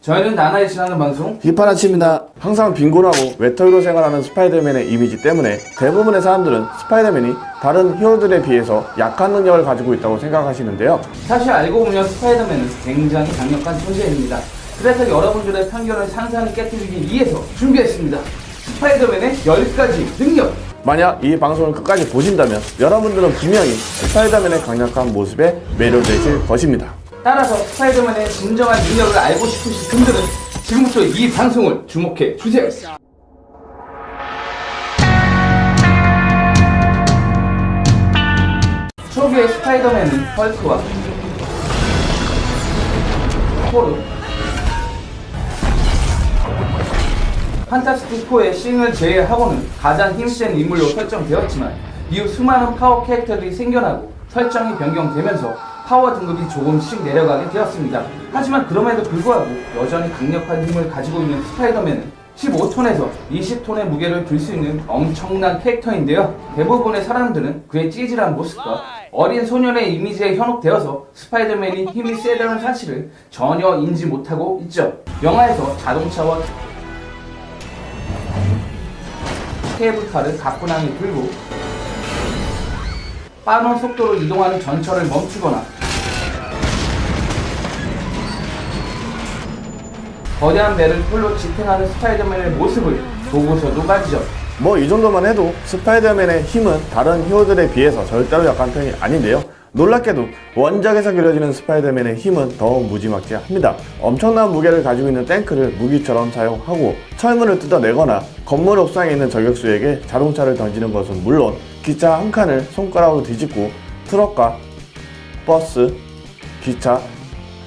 저희는 나날이 지나는 방송 휘파라치입니다. 항상 빈곤하고 외톨이로 생활하는 스파이더맨의 이미지 때문에 대부분의 사람들은 스파이더맨이 다른 히어로들에 비해서 약한 능력을 가지고 있다고 생각하시는데요. 사실 알고 보면 스파이더맨은 굉장히 강력한 존재입니다. 그래서 여러분들의 편견을 산산히 깨뜨리기 위해서 준비했습니다. 스파이더맨의 10가지 능력! 만약 이 방송을 끝까지 보신다면 여러분들은 분명히 스파이더맨의 강력한 모습에 매료되실 것입니다. 따라서 스파이더맨의 진정한 능력을 알고 싶으신 분들은 지금부터 이 방송을 주목해 주세요. 초기의 스파이더맨은 헐크와 토르, 판타스틱4의 싱을 제외하고는 가장 힘센 인물로 설정되었지만 이후 수많은 파워 캐릭터들이 생겨나고 설정이 변경되면서 파워 등급이 조금씩 내려가게 되었습니다. 하지만 그럼에도 불구하고 여전히 강력한 힘을 가지고 있는 스파이더맨은 15톤에서 20톤의 무게를 들 수 있는 엄청난 캐릭터인데요. 대부분의 사람들은 그의 찌질한 모습과 어린 소년의 이미지에 현혹되어서 스파이더맨이 힘이 세다는 사실을 전혀 인지 못하고 있죠. 영화에서 자동차와 케이블카를 가뿐하게 들고 빠른 속도로 이동하는 전철을 멈추거나 거대한 배를 홀로 지탱하는 스파이더맨의 모습을 보고서도 말이죠. 이 정도만 해도 스파이더맨의 힘은 다른 히어로들에 비해서 절대로 약한 편이 아닌데요. 놀랍게도 원작에서 그려지는 스파이더맨의 힘은 더 무지막지합니다. 엄청난 무게를 가지고 있는 탱크를 무기처럼 사용하고 철문을 뜯어내거나 건물 옥상에 있는 저격수에게 자동차를 던지는 것은 물론 기차 한 칸을 손가락으로 뒤집고 트럭과 버스, 기차,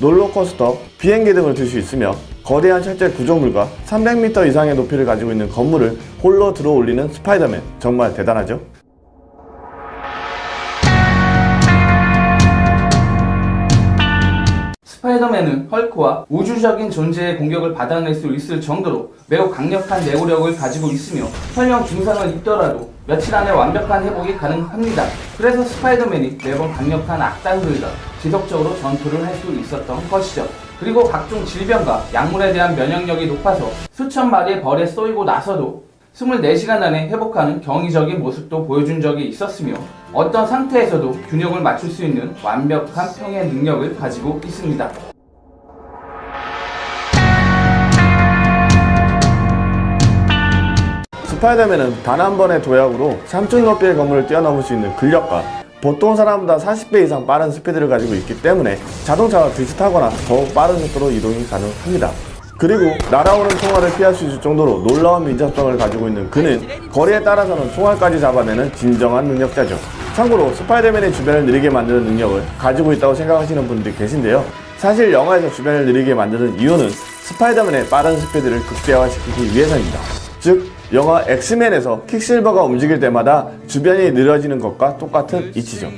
롤러코스터, 비행기 등을 들 수 있으며 거대한 철제 구조물과 300m 이상의 높이를 가지고 있는 건물을 홀로 들어 올리는 스파이더맨, 정말 대단하죠? 스파이더맨은 헐크와 우주적인 존재의 공격을 받아낼 수 있을 정도로 매우 강력한 내구력을 가지고 있으며 설령 중상을 입더라도 며칠 안에 완벽한 회복이 가능합니다. 그래서 스파이더맨이 매번 강력한 악당들과 지속적으로 전투를 할 수 있었던 것이죠. 그리고 각종 질병과 약물에 대한 면역력이 높아서 수천 마리의 벌에 쏘이고 나서도 24시간 안에 회복하는 경이적인 모습도 보여준 적이 있었으며 어떤 상태에서도 균형을 맞출 수 있는 완벽한 평의 능력을 가지고 있습니다. 스파이더맨은 단 한 번의 도약으로 3층 높이의 건물을 뛰어넘을 수 있는 근력과 보통 사람보다 40배 이상 빠른 스피드를 가지고 있기 때문에 자동차와 비슷하거나 더욱 빠른 속도로 이동이 가능합니다. 그리고 날아오는 총알을 피할 수 있을 정도로 놀라운 민첩성을 가지고 있는 그는 거리에 따라서는 총알까지 잡아내는 진정한 능력자죠. 참고로 스파이더맨의 주변을 느리게 만드는 능력을 가지고 있다고 생각하시는 분들이 계신데요. 사실 영화에서 주변을 느리게 만드는 이유는 스파이더맨의 빠른 스피드를 극대화시키기 위해서입니다. 즉 영화 엑스맨에서 퀵실버가 움직일 때마다 주변이 느려지는 것과 똑같은 이치죠.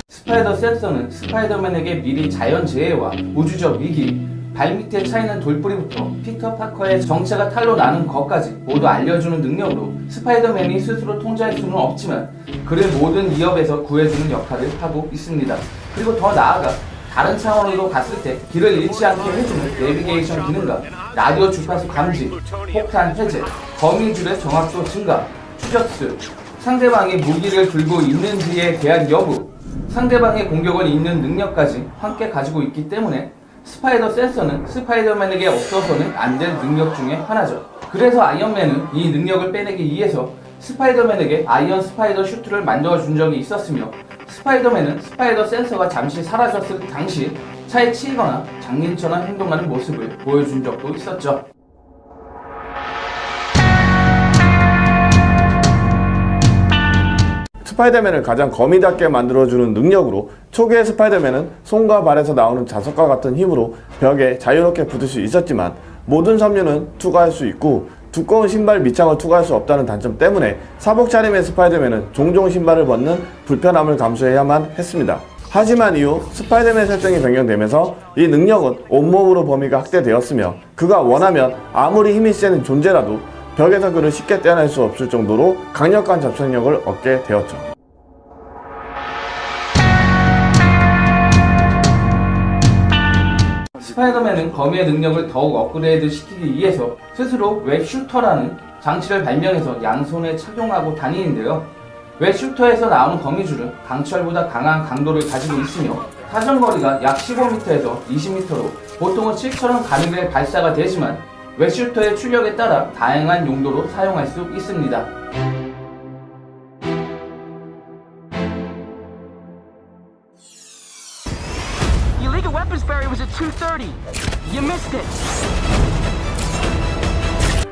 스파이더 센서는 스파이더맨에게 미리 자연재해와 우주적 위기, 발밑에 차이는 돌뿌리부터 피터 파커의 정체가 탄로 나는 것까지 모두 알려주는 능력으로 스파이더맨이 스스로 통제할 수는 없지만 그를 모든 위협에서 구해주는 역할을 하고 있습니다. 그리고 더 나아가 다른 차원으로 갔을 때 길을 잃지 않게 해주는 내비게이션 기능과 라디오 주파수 감지, 폭탄 해제, 거미줄의 정확도 증가, 추적수, 상대방이 무기를 들고 있는지에 대한 여부, 상대방의 공격을 읽는 능력까지 함께 가지고 있기 때문에 스파이더 센서는 스파이더맨에게 없어서는 안 될 능력 중에 하나죠. 그래서 아이언맨은 이 능력을 빼내기 위해서 스파이더맨에게 아이언 스파이더 슈트를 만들어준 적이 있었으며 스파이더맨은 스파이더 센서가 잠시 사라졌을 당시 차에 치이거나 장님처럼 행동하는 모습을 보여준 적도 있었죠. 스파이더맨을 가장 거미답게 만들어주는 능력으로 초기의 스파이더맨은 손과 발에서 나오는 자석과 같은 힘으로 벽에 자유롭게 붙을 수 있었지만 모든 섬유는 투과할 수 있고 두꺼운 신발 밑창을 투과할 수 없다는 단점 때문에 사복 차림의 스파이더맨은 종종 신발을 벗는 불편함을 감수해야만 했습니다. 하지만 이후 스파이더맨 설정이 변경되면서 이 능력은 온몸으로 범위가 확대되었으며 그가 원하면 아무리 힘이 세는 존재라도 벽에서 그를 쉽게 떼어낼 수 없을 정도로 강력한 접착력을 얻게 되었죠. 검의 능력을 더욱 업그레이드 시키기 위해서 스스로 웹슈터라는 장치를 발명해서 양손에 착용하고 다니는데요. 웹슈터에서 나오는 거미줄은 강철보다 강한 강도를 가지고 있으며 사정거리가 약 15m에서 20m로 보통은 실처럼 가늘게 발사가 되지만 웹슈터의 출력에 따라 다양한 용도로 사용할 수 있습니다. Illegal weapons barrier was at 2:30. You missed it.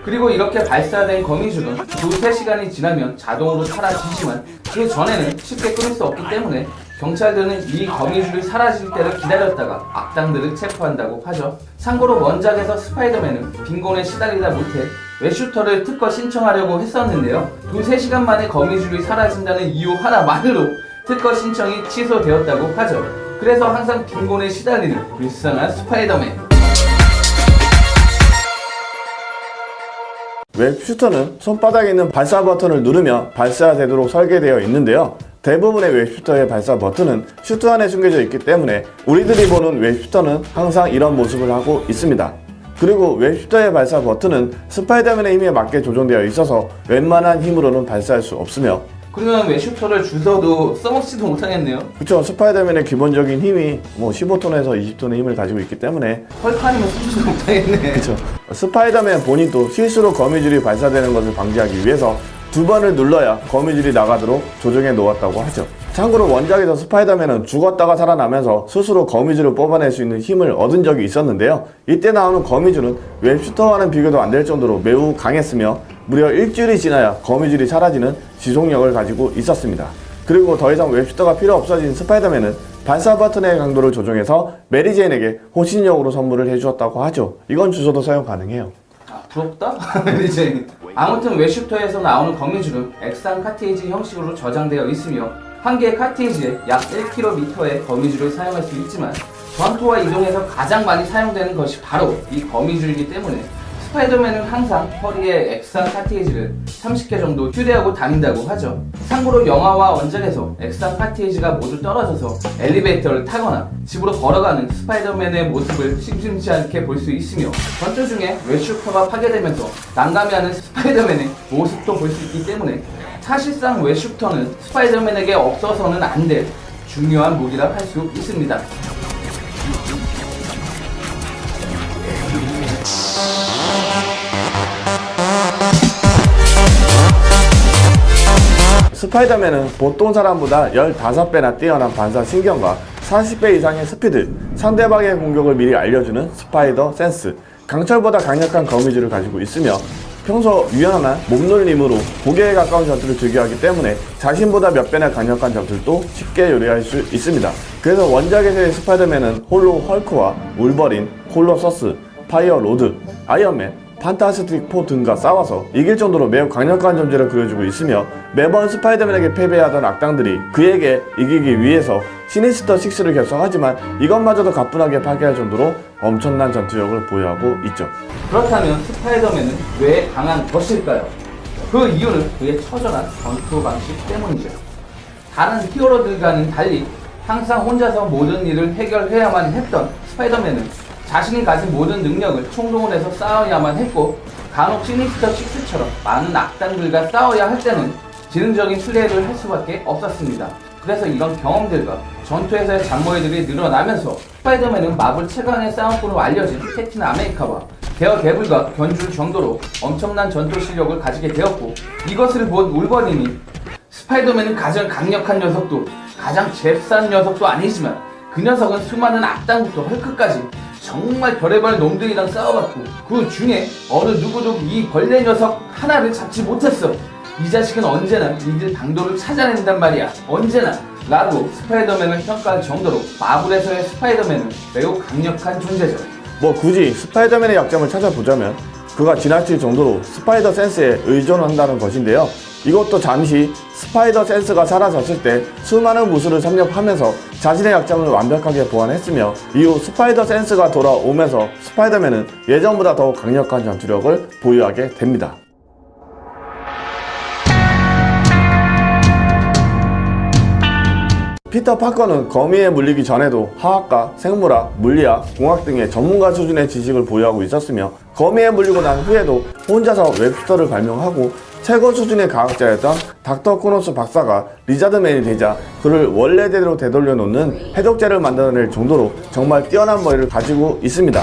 그리고 이렇게 발사된 거미줄은 2~3시간이 지나면 자동으로 사라지지만 그 전에는 쉽게 끊을 수 없기 때문에 경찰들은 이 거미줄이 사라질 때를 기다렸다가 악당들을 체포한다고 하죠. 참고로 원작에서 스파이더맨은 빈곤에 시달리다 못해 웹슈터를 특허 신청하려고 했었는데요. 2~3시간 만에 거미줄이 사라진다는 이유 하나만으로 특허 신청이 취소되었다고 하죠. 그래서 항상 빈곤에 시달리는 불쌍한 스파이더맨. 웹슈터는 손바닥에 있는 발사 버튼을 누르며 발사되도록 설계되어 있는데요. 대부분의 웹슈터의 발사 버튼은 슈터 안에 숨겨져 있기 때문에 우리들이 보는 웹슈터는 항상 이런 모습을 하고 있습니다. 그리고 웹슈터의 발사 버튼은 스파이더맨의 힘에 맞게 조정되어 있어서 웬만한 힘으로는 발사할 수 없으며, 그러면 웹슈터를 주워도 써먹지도 못하겠네요. 그쵸, 스파이더맨의 기본적인 힘이 15톤에서 20톤의 힘을 가지고 있기 때문에 헐크 아니면 쓰지도 못하겠네. 그쵸. 스파이더맨 본인도 실수로 거미줄이 발사되는 것을 방지하기 위해서 2번을 눌러야 거미줄이 나가도록 조정해 놓았다고 하죠. 참고로 원작에서 스파이더맨은 죽었다가 살아나면서 스스로 거미줄을 뽑아낼 수 있는 힘을 얻은 적이 있었는데요. 이때 나오는 거미줄은 웹슈터와는 비교도 안 될 정도로 매우 강했으며 무려 일주일이 지나야 거미줄이 사라지는 지속력을 가지고 있었습니다. 그리고 더 이상 웹슈터가 필요 없어진 스파이더맨은 발사 버튼의 강도를 조정해서 메리제인에게 호신용으로 선물을 해주었다고 하죠. 이건 주소도 사용 가능해요. 아, 부럽다? 이제 아무튼 웹슈터에서 나오는 거미줄은 액상 카트리지 형식으로 저장되어 있으며 한 개의 카트리지에 약 1km의 거미줄을 사용할 수 있지만 전투와 이동에서 가장 많이 사용되는 것이 바로 이 거미줄이기 때문에 스파이더맨은 항상 허리에 액상 카트리지를 30개 정도 휴대하고 다닌다고 하죠. 참고로 영화와 원작에서 액상 카트리지가 모두 떨어져서 엘리베이터를 타거나 집으로 걸어가는 스파이더맨의 모습을 심심치 않게 볼 수 있으며 전투 중에 웹슈터가 파괴되면서 난감해하는 스파이더맨의 모습도 볼 수 있기 때문에 사실상 웹슈터는 스파이더맨에게 없어서는 안 될 중요한 무기라 할 수 있습니다. 스파이더맨은 보통 사람보다 15배나 뛰어난 반사 신경과 40배 이상의 스피드, 상대방의 공격을 미리 알려주는 스파이더 센스, 강철보다 강력한 거미줄을 가지고 있으며 평소 유연한 몸놀림으로 고개에 가까운 전투를 즐겨하기 때문에 자신보다 몇 배나 강력한 전투도 쉽게 요리할 수 있습니다. 그래서 원작에서의 스파이더맨은 홀로 헐크와 울버린, 콜로서스, 파이어 로드, 아이언맨, 판타스틱 4 등과 싸워서 이길 정도로 매우 강력한 존재를 그려주고 있으며 매번 스파이더맨에게 패배하던 악당들이 그에게 이기기 위해서 시니스터 6를 결성하지만 이것마저도 가뿐하게 파괴할 정도로 엄청난 전투력을 보유하고 있죠. 그렇다면 스파이더맨은 왜 강한 것일까요? 그 이유는 그의 처절한 전투 방식 때문이죠. 다른 히어로들과는 달리 항상 혼자서 모든 일을 해결해야만 했던 스파이더맨은 자신이 가진 모든 능력을 총동원 해서 싸워야만 했고 간혹 시니스터 6처럼 많은 악당들과 싸워야 할 때는 지능적인 플레이를 할 수밖에 없었습니다. 그래서 이런 경험들과 전투에서의 장모의들이 늘어나면서 스파이더맨은 마블 최강의 싸움꾼으로 알려진 캡틴 아메리카와 데어데블과 견줄 정도로 엄청난 전투 실력을 가지게 되었고 이것을 본 울버린이 스파이더맨은 가장 강력한 녀석도 가장 잽싼 녀석도 아니지만 그 녀석은 수많은 악당부터 헐크까지 정말 별의별 놈들이랑 싸워봤고 그 중에 어느 누구도 이 벌레 녀석 하나를 잡지 못했어. 이 자식은 언제나 이들 방도를 찾아낸단 말이야. 언제나 라고 스파이더맨을 평가할 정도로 마블에서의 스파이더맨은 매우 강력한 존재죠. 굳이 스파이더맨의 약점을 찾아보자면 그가 지나칠 정도로 스파이더 센스에 의존한다는 것인데요. 이것도 잠시 스파이더 센스가 사라졌을 때 수많은 무술을 섭렵하면서 자신의 약점을 완벽하게 보완했으며 이후 스파이더 센스가 돌아오면서 스파이더맨은 예전보다 더욱 강력한 전투력을 보유하게 됩니다. 피터 파커는 거미에 물리기 전에도 화학과, 생물학, 물리학, 공학 등의 전문가 수준의 지식을 보유하고 있었으며 거미에 물리고 난 후에도 혼자서 웹스터를 발명하고 최고 수준의 과학자였던 닥터 코너스 박사가 리자드 맨이 되자 그를 원래대로 되돌려 놓는 해독제를 만들어낼 정도로 정말 뛰어난 머리를 가지고 있습니다.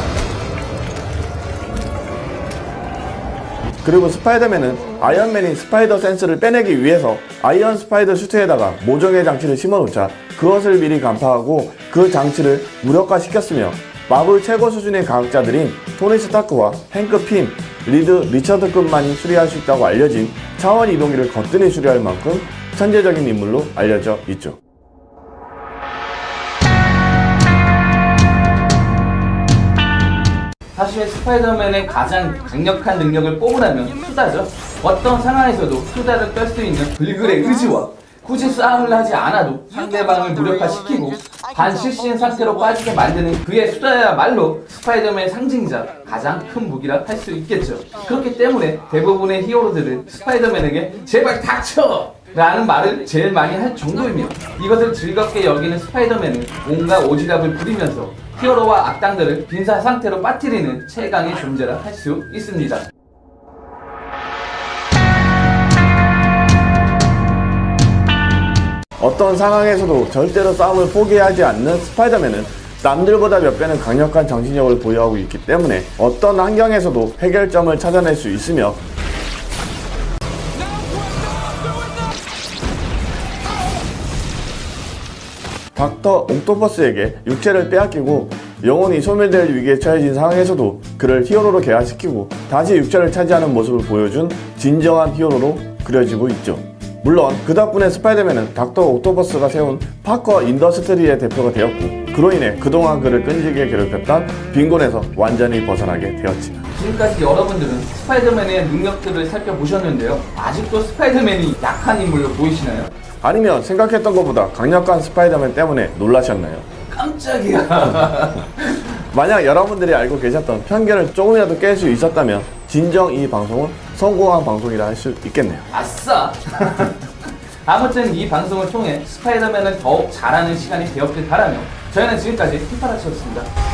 그리고 스파이더맨은 아이언맨이 스파이더 센스를 빼내기 위해서 아이언 스파이더 슈트에다가 모종의 장치를 심어놓자 그것을 미리 간파하고 그 장치를 무력화시켰으며 마블 최고 수준의 과학자들인 토니 스타크와 행크 핀, 리드 리처드급만이 수리할 수 있다고 알려진 차원 이동기를 거뜬히 수리할 만큼 천재적인 인물로 알려져 있죠. 사실 스파이더맨의 가장 강력한 능력을 뽑으라면 수다죠. 어떤 상황에서도 수다를 떨 수 있는 불굴의 의지와 굳이 싸움을 하지 않아도 상대방을 무력화시키고 반실신 상태로 빠지게 만드는 그의 수다야말로 스파이더맨의 상징이자 가장 큰 무기라 할 수 있겠죠. 그렇기 때문에 대부분의 히어로들은 스파이더맨에게 제발 닥쳐! 라는 말을 제일 많이 할 정도이며 이것을 즐겁게 여기는 스파이더맨은 온갖 오지랖을 부리면서 히어로와 악당들을 빈사 상태로 빠뜨리는 최강의 존재라 할 수 있습니다. 어떤 상황에서도 절대로 싸움을 포기하지 않는 스파이더맨은 남들보다 몇 배는 강력한 정신력을 보유하고 있기 때문에 어떤 환경에서도 해결점을 찾아낼 수 있으며 닥터 옥토퍼스에게 육체를 빼앗기고 영혼이 소멸될 위기에 처해진 상황에서도 그를 히어로로 개화시키고 다시 육체를 차지하는 모습을 보여준 진정한 히어로로 그려지고 있죠. 물론 그 덕분에 스파이더맨은 닥터 옥토퍼스가 세운 파커 인더스트리의 대표가 되었고 그로 인해 그동안 그를 끈질기게 괴롭혔던 빈곤에서 완전히 벗어나게 되었지만 지금까지 여러분들은 스파이더맨의 능력들을 살펴보셨는데요. 아직도 스파이더맨이 약한 인물로 보이시나요? 아니면 생각했던 것보다 강력한 스파이더맨 때문에 놀라셨나요? 깜짝이야. 만약 여러분들이 알고 계셨던 편견을 조금이라도 깰 수 있었다면 진정 이 방송은 성공한 방송이라 할 수 있겠네요. 아싸! 아무튼 이 방송을 통해 스파이더맨을 더욱 잘하는 시간이 되었길 바라며 저희는 지금까지 피파라치였습니다.